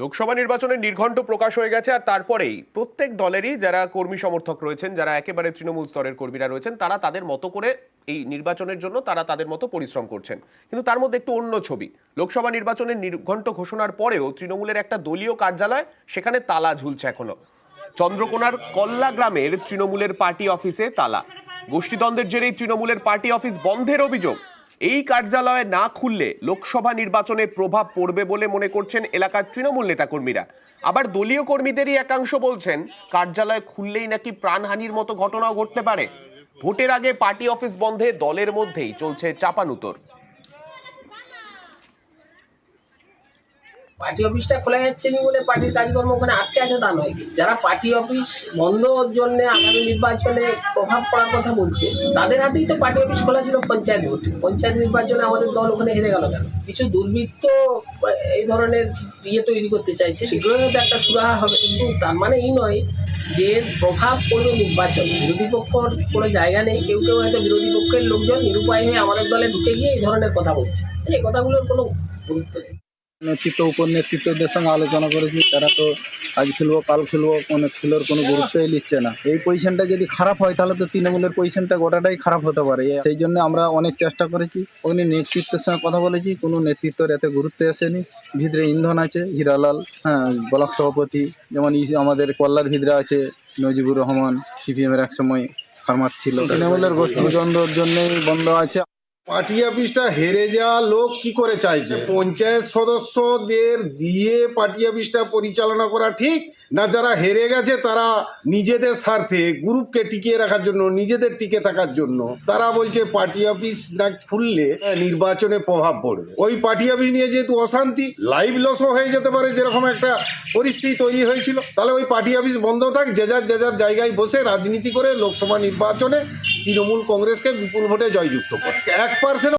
লোকসভা নির্বাচনের নির্ঘণ্ট প্রকাশ হয়ে গেছে, আর তারপরেই প্রত্যেক দলেরই যারা কর্মী সমর্থক রয়েছেন, যারা একেবারে তৃণমূল স্তরের কর্মীরা রয়েছেন, তারা তাদের মতো করে এই নির্বাচনের জন্য তারা তাদের মতো পরিশ্রম করছেন। কিন্তু তার মধ্যে একটু অন্য ছবি। লোকসভা নির্বাচনের নির্ঘণ্ট ঘোষণার পরেও তৃণমূলের একটা দলীয় কার্যালয়, সেখানে তালা ঝুলছে এখনো। চন্দ্রকোনার কল্লা গ্রামের তৃণমূলের পার্টি অফিসে তালা। গোষ্ঠীদ্বন্দ্বের জেরেই তৃণমূলের পার্টি অফিস বন্ধের অভিযোগ। এই কার্যালয়ে না খুললে লোকসভা নির্বাচনে প্রভাব পড়বে বলে মনে করছেন এলাকার তৃণমূল নেতাকর্মীরা। আবার দলীয় কর্মীদেরই একাংশ বলছেন কার্যালয় খুললেই নাকি প্রাণহানির মতো ঘটনাও ঘটতে পারে। ভোটের আগে পার্টি অফিস বন্ধে দলের মধ্যেই চলছে চাপানুতর। পার্টি অফিসটা খোলা যাচ্ছে না বলে পার্টির কাজকর্ম ওখানে আটকে আছে তা নয়। যারা পার্টি অফিস বন্ধর জন্য আগামী নির্বাচনে প্রভাব পড়ার কথা বলছে, তাদের হাতেই তো পার্টি অফিস খোলা ছিল পঞ্চায়েত ভোটে। পঞ্চায়েত নির্বাচনে আমাদের দল ওখানে হেরে গেল কেন? কিছু দুর্বৃত্ত এই ধরনের তৈরি করতে চাইছে, সেগুলো হয়তো একটা সুরাহা হবে, কিন্তু তার মানে এই নয় যে প্রভাব পড়বে নির্বাচন। বিরোধী পক্ষর কোনো জায়গা নেই। কেউ কেউ হয়তো বিরোধী পক্ষের লোকজন নিরুপায় হয়ে আমাদের দলে ঢুকে গিয়ে এই ধরনের কথা বলছে। এই কথাগুলোর কোনো গুরুত্ব নেই। নেতৃত্ব উপনেতৃত্বদের সঙ্গে আলোচনা করেছি, তারা তো আজ খেলবো কাল খেলবো, কোনো খেলার কোনো গুরুত্বই নিচ্ছে না। এই পজিশনটা যদি খারাপ হয় তাহলে তো তৃণমূলের পজিশনটা গোটাটাই খারাপ হতে পারে। সেই জন্য আমরা অনেক চেষ্টা করেছি, ওখানে নেতৃত্বের সঙ্গে কথা বলেছি, কোনো নেতৃত্বের এতে গুরুত্ব আসেনি। ভিতরে ইন্ধন আছে হিরালাল, ব্লক সভাপতি, যেমন আমাদের কল্লার ভিতরে আছে নজিবুর রহমান, সিপিএমের একসময় ফার্মার ছিল। তৃণমূলের গোষ্ঠীদ্বন্দ্বের জন্যই বন্ধ আছে। পার্টি অফিসটা হেরে যাওয়া লোক কি করে চাইছে? পঞ্চায়েত সদস্যদের দিয়ে পার্টি অফিসটা পরিচালনা করা ঠিক না? যারা হেরে গেছে তারা নিজেদের স্বার্থে, গ্রুপকে টিকিয়ে রাখার জন্য, নিজেদের টিকে থাকার জন্য তারা বলছে পার্টি অফিস না খুললে নির্বাচনে প্রভাব পড়বে। ওই পার্টি অফিস নিয়ে যেহেতু অশান্তি, লাইভ লসও হয়ে যেতে পারে, যেরকম একটা পরিস্থিতি তৈরি হয়েছিল, তাহলে ওই পার্টি অফিস বন্ধ থাক, যে যার জায়গায় বসে রাজনীতি করে লোকসভা নির্বাচনে তৃণমূল কংগ্রেসকে বিপুল ভোটে জয়যুক্ত করে 1%